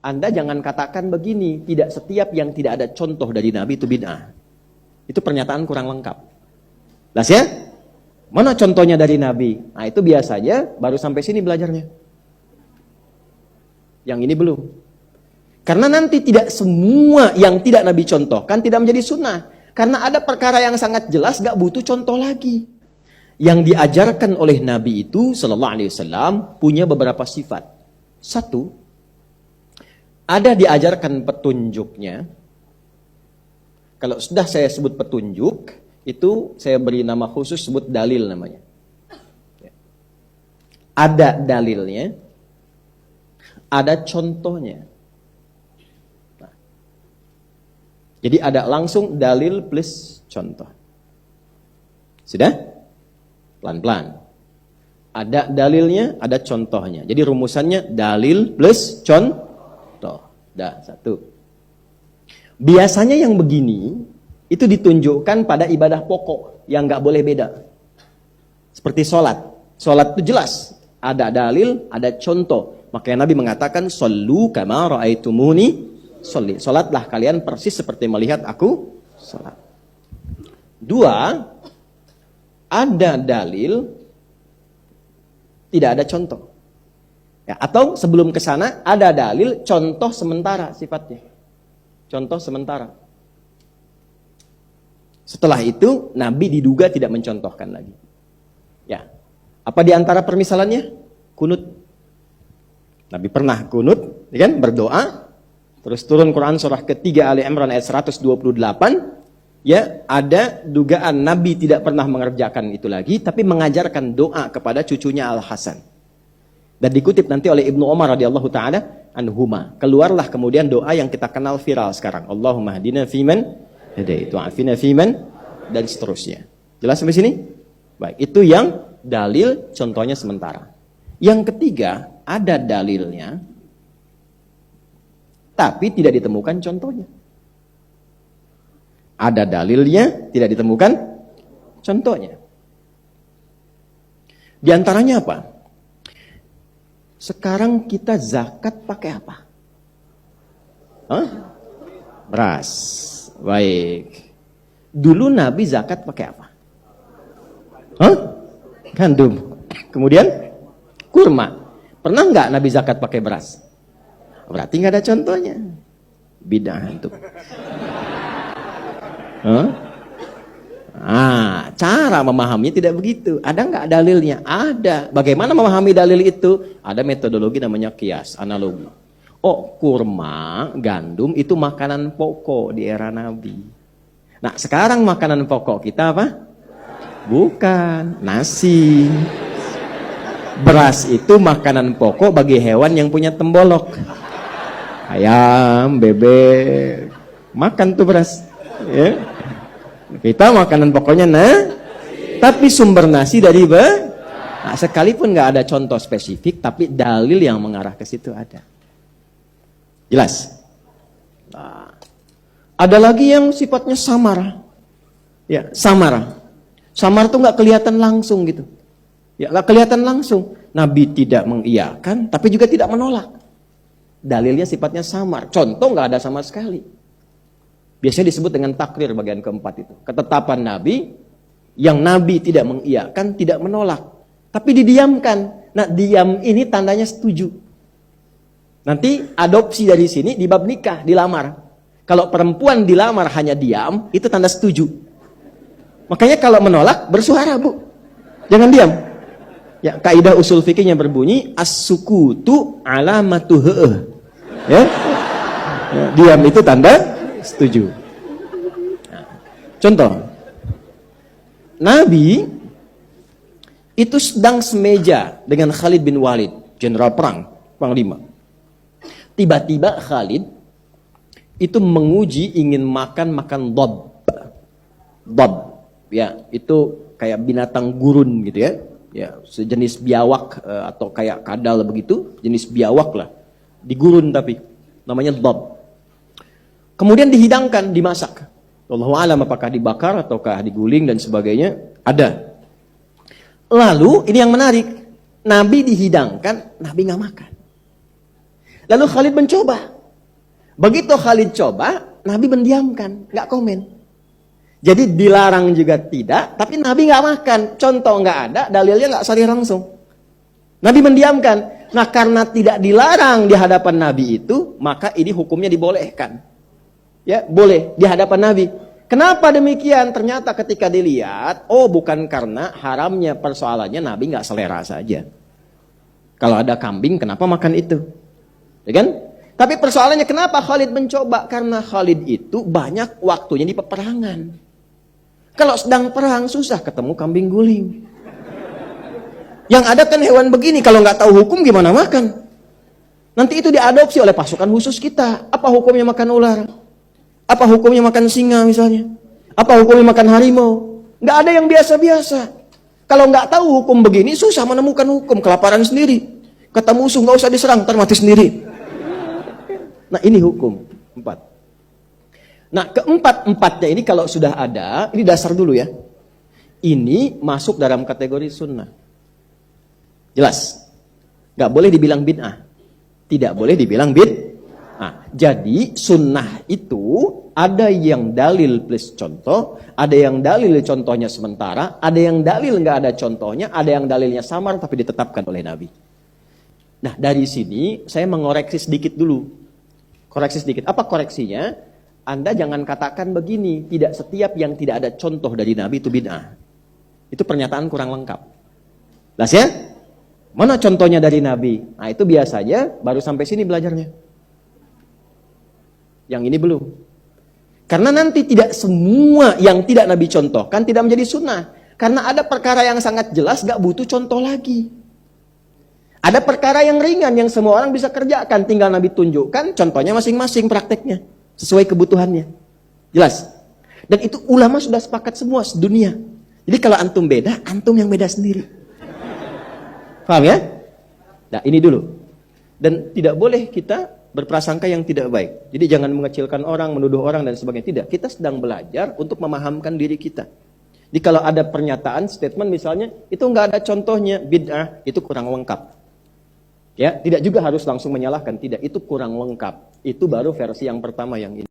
Anda jangan katakan begini, tidak setiap yang tidak ada contoh dari Nabi itu bid'ah. Itu pernyataan kurang lengkap. Jelas ya? Mana contohnya dari Nabi? Nah itu biasanya baru sampai sini belajarnya. Yang ini belum. Karena nanti tidak semua yang tidak Nabi contohkan tidak menjadi sunnah. Karena ada perkara yang sangat jelas gak butuh contoh lagi. Yang diajarkan oleh Nabi itu sallallahu alaihi wasallam punya beberapa sifat. Satu, ada diajarkan petunjuknya. Kalau sudah saya sebut petunjuk, itu saya beri nama khusus, sebut dalil namanya. Ada dalilnya, ada contohnya. Nah, jadi ada langsung dalil plus contoh. Sudah? Pelan-pelan. Ada dalilnya, ada contohnya. Jadi rumusannya dalil plus contoh. Dah, satu. Biasanya yang begini itu ditunjukkan pada ibadah pokok yang nggak boleh beda. Seperti sholat. Sholat itu jelas. Ada dalil, ada contoh. Makanya Nabi mengatakan, "Shollu kama ra'aitumuni sholli." Sholatlah kalian persis seperti melihat aku sholat. Dua, ada dalil, tidak ada contoh. Ya, atau sebelum ke sana ada dalil, contoh sementara sifatnya. Contoh sementara. Setelah itu Nabi diduga tidak mencontohkan lagi. Ya. Apa di antara permisalannya? Kunut. Nabi pernah kunut, ya kan? Berdoa. Terus turun Quran surah ketiga Ali Imran ayat 128. Ya, ada dugaan Nabi tidak pernah mengerjakan itu lagi, tapi mengajarkan doa kepada cucunya Al-Hasan. Dan dikutip nanti oleh Ibnu Umar radhiyallahu taala anhuma. Keluarlah kemudian doa yang kita kenal viral sekarang. Allahumma hdina fiman hadait wa afina fiman, dan seterusnya. Jelas sampai sini? Baik, itu yang dalil contohnya sementara. Yang ketiga, ada dalilnya tapi tidak ditemukan contohnya. Ada dalilnya, tidak ditemukan contohnya. Di antaranya apa? Sekarang kita zakat pakai apa? Hah? Beras. Baik. Dulu Nabi zakat pakai apa? Hah? Gandum. Kemudian kurma. Pernah nggak Nabi zakat pakai beras? Berarti nggak ada contohnya. Bid'ah itu. Cara memahaminya tidak begitu. Ada nggak dalilnya? Ada. Bagaimana memahami dalil itu? Ada metodologi namanya kias, analogi. Oh, kurma, gandum itu makanan pokok di era Nabi. Nah, sekarang makanan pokok kita apa? Bukan, nasi. Beras itu makanan pokok bagi hewan yang punya tembolok. Ayam, bebek, makan tuh beras. Ya. Kita makanan pokoknya tapi sumber nasi dari nah, sekalipun nggak ada contoh spesifik, tapi dalil yang mengarah ke situ ada. Jelas? Nah, ada lagi yang sifatnya samar. Ya, samar. Samar tuh nggak kelihatan langsung gitu. Ya, nggak kelihatan langsung. Nabi tidak mengiyakan, tapi juga tidak menolak. Dalilnya sifatnya samar. Contoh nggak ada sama sekali. Biasanya disebut dengan takrir bagian keempat itu. Ketetapan Nabi, yang Nabi tidak mengiyakan, tidak menolak. Tapi didiamkan. Nah, diam ini tandanya setuju. Nanti adopsi dari sini di bab nikah, dilamar. Kalau perempuan dilamar hanya diam, itu tanda setuju. Makanya kalau menolak, bersuara, Bu. Jangan diam. Ya, kaidah usul fikihnya berbunyi, as-sukutu alamatu he'eh. Ya? Ya, diam itu tanda setuju. Nah, contoh, Nabi itu sedang semeja dengan Khalid bin Walid, jenderal perang, panglima. Tiba-tiba Khalid itu menguji ingin makan dab. Dab, ya itu kayak binatang gurun gitu ya, ya sejenis biawak atau kayak kadal begitu, jenis biawak lah, digurun tapi namanya dab. Kemudian dihidangkan, dimasak. Wallahu a'lam apakah dibakar ataukah diguling dan sebagainya. Ada. Lalu ini yang menarik, Nabi dihidangkan, Nabi nggak makan. Lalu Khalid mencoba, Begitu Khalid coba, Nabi mendiamkan, nggak komen. Jadi dilarang juga tidak, tapi Nabi nggak makan. Contoh nggak ada, dalilnya nggak sahih langsung. Nabi mendiamkan. Nah, karena tidak dilarang di hadapan Nabi itu, maka ini hukumnya dibolehkan. Ya, boleh di hadapan Nabi. Kenapa demikian? Ternyata ketika dilihat, oh bukan karena haramnya, persoalannya Nabi nggak selera saja. Kalau ada kambing, kenapa makan itu? Ya kan? Tapi persoalannya kenapa Khalid mencoba? Karena Khalid itu banyak waktunya di peperangan. Kalau sedang perang susah ketemu kambing guling. Yang ada kan hewan begini, kalau nggak tahu hukum gimana makan? Nanti itu diadopsi oleh pasukan khusus kita. Apa hukumnya makan ular? Apa hukumnya makan singa misalnya? Apa hukumnya makan harimau? Nggak ada yang biasa-biasa. Kalau nggak tahu hukum begini, susah menemukan hukum. Kelaparan sendiri. Kata musuh nggak usah diserang, ntar mati sendiri. Nah ini hukum 4. Nah keempat-empatnya ini kalau sudah ada, ini dasar dulu ya. Ini masuk dalam kategori sunnah. Jelas. Nggak boleh dibilang bid'ah. Tidak boleh dibilang bid'ah. Jadi sunnah itu ada yang dalil plus contoh, ada yang dalil contohnya sementara, ada yang dalil nggak ada contohnya, ada yang dalilnya samar tapi ditetapkan oleh Nabi. Nah dari sini saya mengoreksi sedikit dulu. Koreksi sedikit. Apa koreksinya? Anda jangan katakan begini, tidak setiap yang tidak ada contoh dari Nabi itu bid'ah. Itu pernyataan kurang lengkap. Jelas ya? Mana contohnya dari Nabi? Nah itu biasanya baru sampai sini belajarnya. Yang ini belum. Karena nanti tidak semua yang tidak Nabi contohkan tidak menjadi sunnah. Karena ada perkara yang sangat jelas gak butuh contoh lagi. Ada perkara yang ringan yang semua orang bisa kerjakan. Tinggal Nabi tunjukkan contohnya masing-masing prakteknya. Sesuai kebutuhannya. Jelas? Dan itu ulama sudah sepakat semua sedunia. Jadi kalau antum beda, antum yang beda sendiri. Paham ya? Nah ini dulu. Dan tidak boleh kita berprasangka yang tidak baik. Jadi jangan mengecilkan orang, menuduh orang dan sebagainya. Tidak. Kita sedang belajar untuk memahamkan diri kita. Jadi kalau ada pernyataan, statement misalnya, itu nggak ada contohnya, bid'ah, itu kurang lengkap. Ya, tidak juga harus langsung menyalahkan. Tidak, itu kurang lengkap. Itu baru versi yang pertama yang ini.